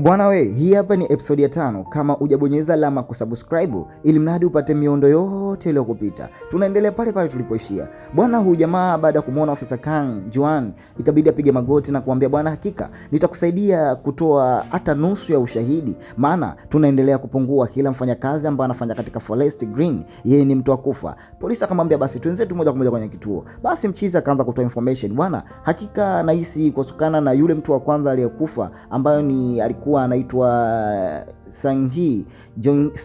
Bwana we, hii hapa ni episode ya 5. Kama hujabonyeza alama kusubscribe ili mradi upate miondo yote ile kupita. Tunaendelea pale pale tulipoishia. Bwana huyu jamaa baada ya kumuona ofisa Kang Juan, ikabidi apige magoti na kumwambia bwana, hakika nitakusaidia kutoa hata nusu ya ushahidi, maana tunaendelea kupungua kila mfanyakazi ambaye anafanya katika Forest Green, yeye ni mtu wa kufa. Polisi akamwambia basi tuenzetu moja kwa moja kwenye kituo. Basi mchizi akaanza kutoa information. Bwana, hakika nahisi kutokana na yule mtu wa kwanza aliyekufa ambayo ni alikuwa anaitwa Sang-hee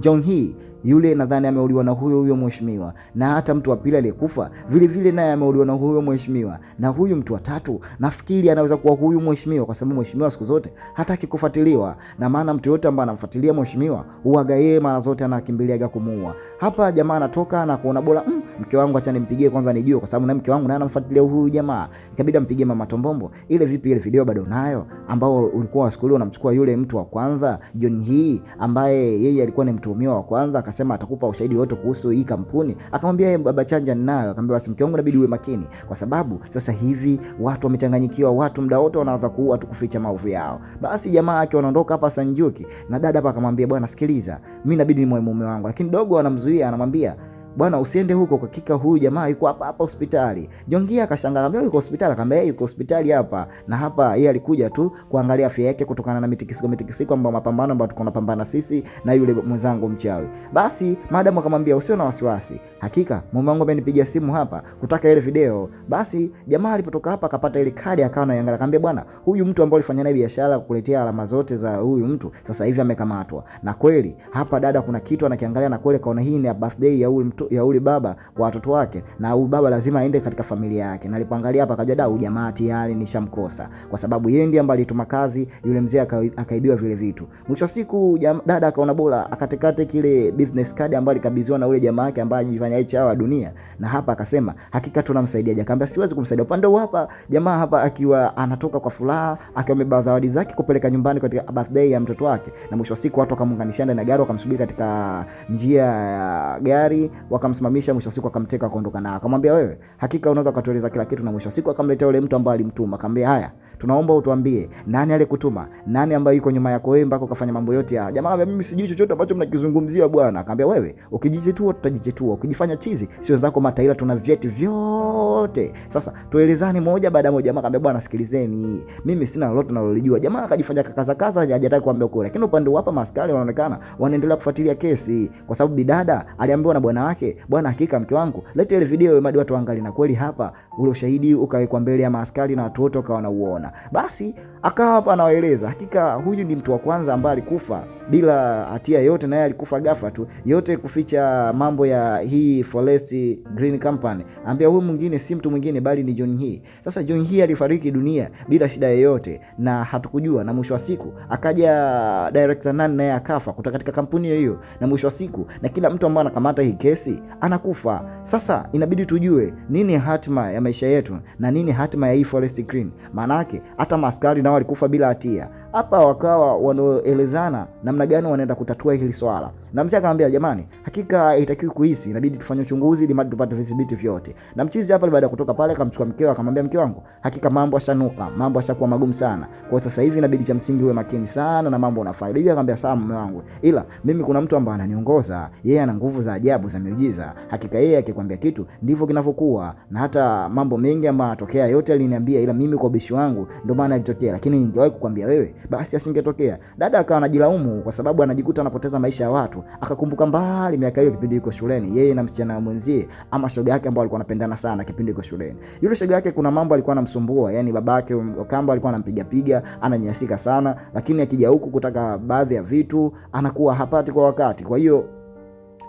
Jong-hee, yule nadhani ameuliwa na huyo mheshimiwa, na hata mtu wa pili aliyekufa vile vile naye ameuliwa na huyo mheshimiwa, na huyu mtu wa tatu nafikiri anaweza kuwa huyu mheshimiwa, kwa sababu mheshimiwa siku zote hataki kufuatiliwa, na maana mtu yote ambaye anamfuatilia mheshimiwa huaga yeye mara zote anakimbiliaga kumuua. Hapa jamaa anatoka na kuona bora mke wangu acha nimpigie kwanza nijue, kwa sababu na mke wangu naye anamfuatilia huyu jamaa. Ikabidi ampigie Mama Tombombo. Ile vipi ile video bado nayo ambao ulikuwa siku ile unamchukua yule mtu wa kwanza Jong-hee ambaye yeye alikuwa ni mtuhumiwa wa kwanza, akasema atakupa ushahidi wote kuhusu hii kampuni. Akamwambia yeye baba chanja ninayo. Akamwambia basi mke wangu inabidi uwe makini, kwa sababu sasa hivi watu wamechanganyikiwa, watu muda wote wanaanza kuua tu kuficha maovu yao. Basi jamaa yake wanaondoka hapa Sanjuki, na dada hapa akamwambia bwana, sikiliza, mimi inabidi ni mume wangu, lakini dogo anamzuia, anamwambia bwana usiende huko, kwa hakika huyu jamaa yuko hapa hospitali. Jong-hee akashangaa, akamwambia yuko hospitali? Akamwambia yuko hospitali hapa, na hapa yeye alikuja tu kuangalia afya yake kutokana na mitikisiko ambayo mapambano ambayo tuko tunapambana sisi na yule mwenzangu mchawi. Basi madam akamwambia usio na wasiwasi, hakika mume wangu amenipigia simu hapa kutaka ile video. Basi jamaa alipotoka hapa akapata ile kadi, akawa anaangalia, akamwambia bwana, huyu mtu ambaye alifanya naye biashara kukuletea alama zote za huyu mtu sasa hivi amekamatwa. Na kweli hapa dada kuna kitu anakiangalia, na kweli kaona hii ni birthday ya huyu mtu, ya ule baba kwa watoto wake, na huyu baba lazima aende katika familia yake. Na alipoangalia hapa akajua huyu jamaa tayari nishamkosa, kwa sababu yeye ndiye ambaye alituma kazi, yule mzee akaibiwa vile vitu. Mwisho siku dada akaona bora akatekate kile business card ambayo alikabidhiwa na ule jamaa yake ambaye anajifanya HR wa dunia, na hapa akasema hakika tunamsaidia. Akamwambia siwezi kumsaidia. Upande hapa jamaa hapa akiwa anatoka kwa furaha, akiwa amebeba zawadi zake kupeleka nyumbani katika birthday ya mtoto wake. Na mwisho siku watu wakamunganisha ndani ya gari, wakamsubiri katika njia ya gari, wakamsimamisha. Mwisho siku akamteka akaondoka nao. Akamwambia wewe, hakika unaweza kutueleza kila kitu. Na mwisho siku akamletea yule mtu ambaye alimtuma, akamwambia haya, tunaomba utuambie nani aliyekutuma, nani ambaye yuko nyuma yako wewe mpaka ukafanya mambo yote haya. Jamaa akamwambia mimi sijui chochote ambacho mnakizungumzia bwana. Akamwambia wewe, ukijichetua tutajichetua, ukijifanya chizi sio zako mataila, tuna vyeti vyote. Sasa tuelezane moja baada ya moja. Jamaa akamwambia bwana, sikilizeni, mimi sina lolote nalolijua. Jamaa akajifanya kaza hajataka kuambia kule, lakini upande hapa maskari wanaonekana wanaendelea kufuatilia kesi, kwa sababu bidada aliambiwa na bwana wake, bwana, hakika mke wangu leta ile video madi watu waangalie. Na kweli hapa ule ushahidi ukawekwa mbele ya maaskari na watu wote wakawa wanauona. Basi akawa hapa anawaeleza hakika huyu ni mtu wa kwanza ambaye alikufa bila hatia yote, naye alikufa ghafla tu, yote kuficha mambo ya hii Forest Green Company. Ambia huyu mwingine si mtu mwingine bali ni Jong-hee. Sasa Jong-hee alifariki dunia bila shida yoyote na hatukujua, na mwisho wa siku akaja director nani naye akafa kutoka katika kampuni hiyo, na mwisho wa siku na kila mtu ambaye anakamata hii kesi anakufa. Sasa inabidi tujue nini hatima ya maisha yetu na nini hatima ya hii Forest Green, maana yake hata maskari nao walikufa bila hatia. Hapa wakawa wanaelezana namna gani wanaenda kutatua hili swala. Na mzee akamwambia jamani, hakika haitakiwi kuhisi, inabidi tufanye uchunguzi ili tupate vidhibiti vyote. Na mchizi hapa baada ya kutoka pale akamchukua mkeo, akamwambia mke wangu, hakika mambo yashanuka, mambo yashakuwa magumu sana. Kwa sasa hivi inabidi cha msingi uwe makini sana na mambo unafanya. Bibi akamwambia sawa mume wangu, ila mimi kuna mtu ambaye ananiongoza, yeye ana nguvu za ajabu za miujiza. Hakika yeye akikwambia kitu ndivyo kinavyokuwa, na hata mambo mengi ambayo yanatokea yote aliniambia, ila mimi kwa ubishi wangu ndio maana alitokea, lakini ningewahi kukwambia wewe basi asingetokea. Dada akawa anajilaumu kwa sababu anajikuta anapoteza maisha ya watu. Akakumbuka mbali miaka hiyo kipindi yuko shuleni, yeye na msichana mwenzie ama shoga yake ambao walikuwa wanapendana sana kipindi yuko shuleni. Yule shoga yake kuna mambo alikuwa anamsumbua, yani babake Kamba alikuwa anampiga, ananyanyasika sana, lakini akija huku kutaka baadhi ya vitu anakuwa hapati kwa wakati. Kwa hiyo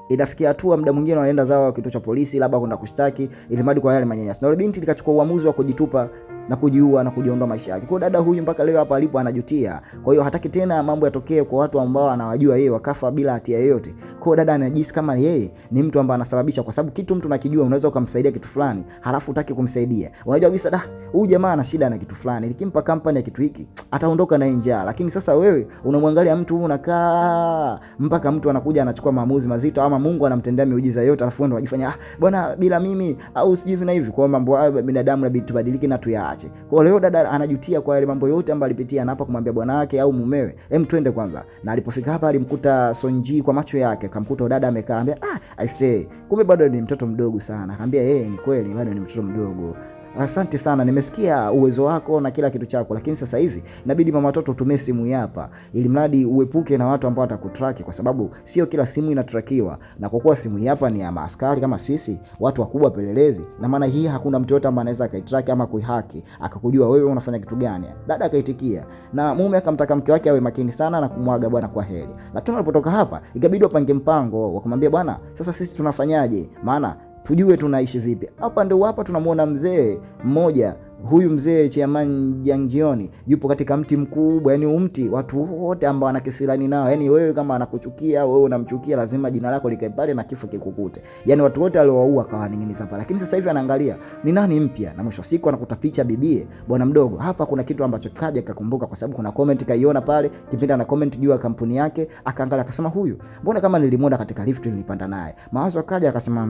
inafikia hatua muda mwingine wanaenda zao kituo cha polisi labda kwenda kushtaki ili mradi kwa yale manyanyaso. Na yule binti likachukua uamuzi wa kujitupa na kujiua na kujiondoa maisha yake. Kwa dada huyu mpaka leo hapa alipo anajutia. Kwa hiyo hataki tena mambo yatokee kwa watu ambao anawajua yeye wakafa bila hatia yoyote. Kwa hiyo dada anajisikia kama yeye ni mtu ambaye anasababisha, kwa sababu kitu mtu nakijua unaweza ukamsaidia kitu fulani, halafu utaki kumsaidia. Unajua kabisa huyu jamaa ana shida na kitu fulani, nikimpa kampani ya kitu hiki ataondoka na njaa. Lakini sasa wewe unamwangalia mtu huyu unakaa mpaka mtu anakuja anachukua maamuzi mazito, ama Mungu anamtendea miujiza yote, alafu ndio unajifanya bwana bila mimi au sijui hivi na hivi. Kwa mambo hayo binadamu inabidi tubadilike na aache. Kwa leo dada anajutia kwa yale mambo yote ambayo alipitia, na hapa kumwambia bwana wake au mumewe, twende kwanza. Na alipofika hapa alimkuta Sonji kwa macho yake, akamkuta dada amekaa, ambia I say kumbe bado ni mtoto mdogo sana. Akamwambia ni kweli bado ni mtoto mdogo. Asante sana, nimesikia uwezo wako na kila kitu chako, lakini sasa hivi inabidi mama watoto utumie simu hapa ili mradi uepuke na watu ambao watakutraki, kwa sababu sio kila simu inatrakiwa, na kwa kuwa simu hapa ni ya maaskari kama sisi, watu wakubwa pelelezi, na maana hii hakuna mtu yote ambaye anaweza akaitraki ama kuihaki akakujua wewe unafanya kitu gani. Dada akaitikia, na mume akamtaka mke wake awe makini sana na kumwaga bwana kwa heri. Lakini walipotoka hapa ikabidi wapange mpango, wakamwambia bwana, sasa sisi tunafanyaje, maana tujue tunaishi vipi. Hapa ndio hapa tunamuona mzee mmoja, huyu mzee Chairman Jangioni yupo katika mti mkubwa, yani mti watu wote ambao wanakisirani nao, yani wewe kama anakuchukia, wewe unamchukia, lazima jina lako likae pale na kifo kikukute. Yani watu wote aliowaua kawaning'iniza pale. Lakini sasa hivi anaangalia ni nani mpya, na mwisho siku anakuta picha bibie bwana mdogo. Hapa kuna kitu ambacho kaja kakumbuka, kwa sababu kuna comment kaiona pale, kipindi ana comment juu ya kampuni yake, akaangalia akasema, huyu mbona kama nilimuona katika lift nilipanda naye. Mawazo akaja akasema,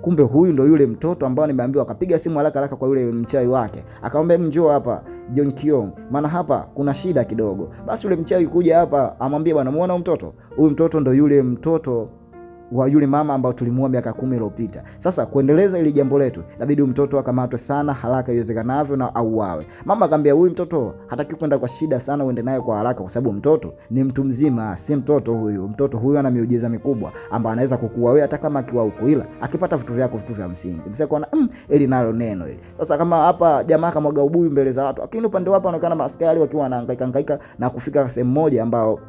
kumbe huyu ndo yule mtoto ambao nimeambiwa. Akapiga simu haraka kwa yule mchawi wake, akamwambia njoo hapa John Kiong, maana hapa kuna shida kidogo. Basi yule mchawi kuja hapa amwambia, bwana muona mtoto huyu, mtoto ndo yule mtoto wa yule mama ambao tulimuua miaka 10 iliyopita. Sasa kuendeleza ili jambo letu inabidi mtoto akamatwe sana haraka iwezekanavyo na auawe. Mama akamwambia huyu mtoto hataki kwenda kwa shida sana, uende naye kwa haraka, kwa sababu mtoto ni mtu mzima, si mtoto huyu. Mtoto huyu ana miujiza mikubwa ambayo anaweza kukuua wewe hata kama akiwa huko, ila akipata vitu vyako, vitu vya msingi. Msema kuona ili nalo neno hili. Sasa kama hapa jamaa kamwaga ubuyu mbele za watu, lakini upande wapo anaonekana maaskari wakiwa wanahangaika na kufika sehemu moja ambao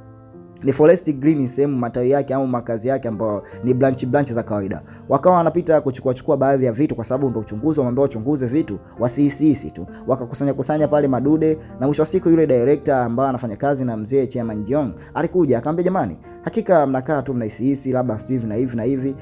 ni Forest Green, sehemu matawi yake au makazi yake ambao ni branch za kawaida. Wakawa wanapita kuchukua baadhi ya vitu, kwa sababu ndio uchunguzi, wameambiwa uchunguze vitu wasihisi tu. Wakakusanya pale madude, na mwisho wa siku yule director ambaye anafanya kazi na mzee Chairman Jong alikuja akamwambia, jamani, hakika mnakaa tu mnahisisi labda hivi na hivi na hivi,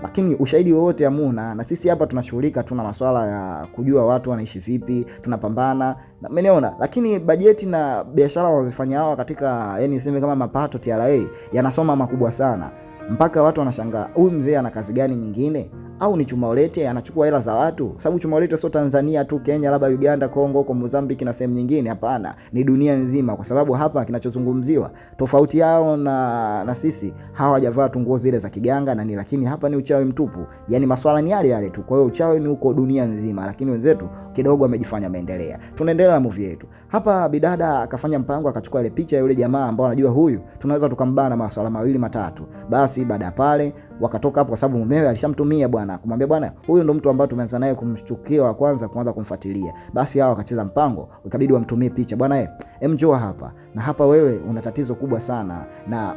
lakini ushahidi wote hamuna, na sisi hapa tunashughulika tu na masuala ya kujua watu wanaishi vipi, tunapambana na mmeniona. Lakini bajeti na biashara wazifanya hawa katika, yani niseme kama mapato TRA yanasoma makubwa sana, mpaka watu wanashangaa huyu mzee ana kazi gani nyingine, au ni Chumaolete anachukua hela za watu? Sababu Chumaolete sio Tanzania tu, Kenya, labda Uganda, Kongo, huko Mozambique na sehemu nyingine. Hapana, ni dunia nzima, kwa sababu hapa kinachozungumziwa tofauti yao na sisi, hawajavaa tu nguo zile za kiganga na lakini hapa ni uchawi mtupu. Yani maswala ni yale tu. Kwa hiyo uchawi ni huko dunia nzima, lakini wenzetu kidogo wamejifanya maendelea. Tunaendelea na movie yetu. Hapa bidada akafanya mpango, akachukua ile picha ya yule jamaa ambao anajua huyu tunaweza tukambana maswala mawili matatu. Basi baada ya pale wakatoka hapo, kwa sababu mumewe alishamtumia bwana kumwambia, bwana huyu ndo mtu ambaye tumeanza naye kumshtukia wa kwanza, kuanza kumfuatilia. Basi hao wakacheza mpango, ikabidi wamtumie picha, bwana njoo hapa, na hapa wewe una tatizo kubwa sana, na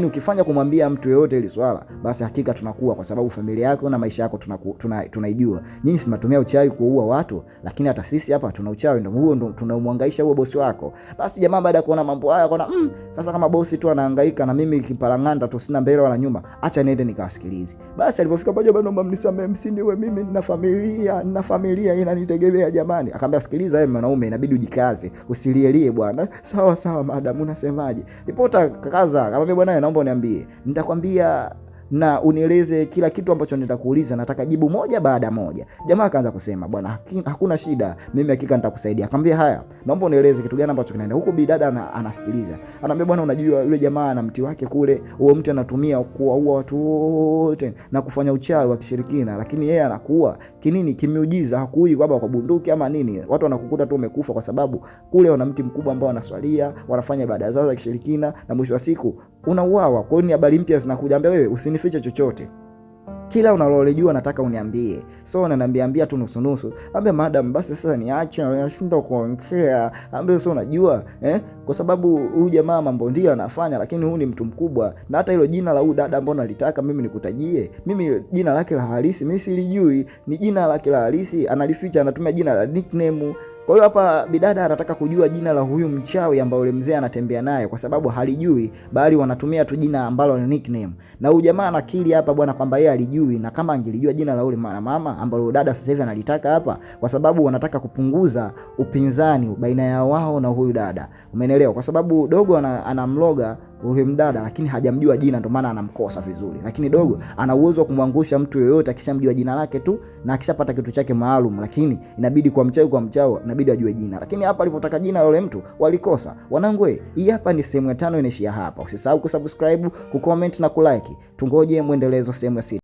ukifanya kumwambia mtu yeyote ili swala, basi hakika tunakuwa, kwa sababu familia yako na maisha yako tunaijua. Nyinyi simatumia uchawi kuua watu, lakini hata sisi hapa tuna uchawi, ndio huo ndo tunamhangaisha huo bosi wako. Basi jamaa baada ya kuona mambo haya akaona sasa kama bosi tu anahangaika na mimi kipalanganda tu, sina mbele wala nyuma, acha niende nikawasikilize. Basi alipofika pamoja, bwana naomba mnisamee, msiniwe mimi, nina familia inanitegemea jamani. Akamwambia, sikiliza wewe mwanaume, inabidi ujikaze, usilielie bwana. Sawa madam, unasemaje? Ripota kakaza, akamwambia, bwana naomba uniambie, nitakwambia na unieleze kila kitu ambacho nitakuuliza, nataka jibu moja baada moja. Jamaa akaanza kusema, bwana hakuna shida, mimi hakika nitakusaidia. Akamwambia, haya naomba unieleze kitu gani ambacho kinaenda huko. Bidada anasikiliza, anamwambia, bwana unajua yule jamaa ana mti wake kule, huo mti anatumia kuua watu wote na kufanya uchawi wa kishirikina, lakini yeye anakuwa kinini kimiujiza, hakuui kwamba kwa bunduki ama nini. Watu wanakukuta tu umekufa, kwa sababu kule wana mti mkubwa ambao wanaswalia, wanafanya ibada zao za kishirikina, na mwisho wa siku unauawa. Kwa hiyo ni habari mpya zinakuja, ambia wewe usinifiche chochote, kila unalolejua nataka uniambie. So ananiambia tu nusu. Ambia madam, basi sasa niache, nashinda kuongea. Ambia sio unajua kwa sababu huyu jamaa mambo ndio anafanya, lakini huyu ni mtu mkubwa, na hata hilo jina la huyu dada ambao nalitaka mimi nikutajie, mimi jina lake la halisi mimi silijui, ni jina lake la halisi analificha, anatumia jina la nickname. Kwa hiyo hapa bidada anataka kujua jina la huyu mchawi ambao yule mzee anatembea naye, kwa sababu halijui, bali wanatumia tu jina ambalo ni nickname. Na huyu jamaa anakiri hapa bwana kwamba yeye alijui, na kama angelijua jina la yule mama ambalo dada sasa hivi analitaka hapa, kwa sababu wanataka kupunguza upinzani baina ya wao na huyu dada. Umeelewa? Kwa sababu dogo anamloga ule mdada, lakini hajamjua jina, ndio maana anamkosa vizuri. Lakini dogo ana uwezo wa kumwangusha mtu yoyote akishamjua jina lake tu na akishapata kitu chake maalum, lakini inabidi kwa mchawi inabidi ajue jina. Lakini hapa alipotaka jina yule mtu walikosa. Wanangu, hii hapa ni sehemu ya 5 inaishia hapa. Usisahau kusubscribe, kucomment na kulike. Tungoje muendelezo sehemu ya 6.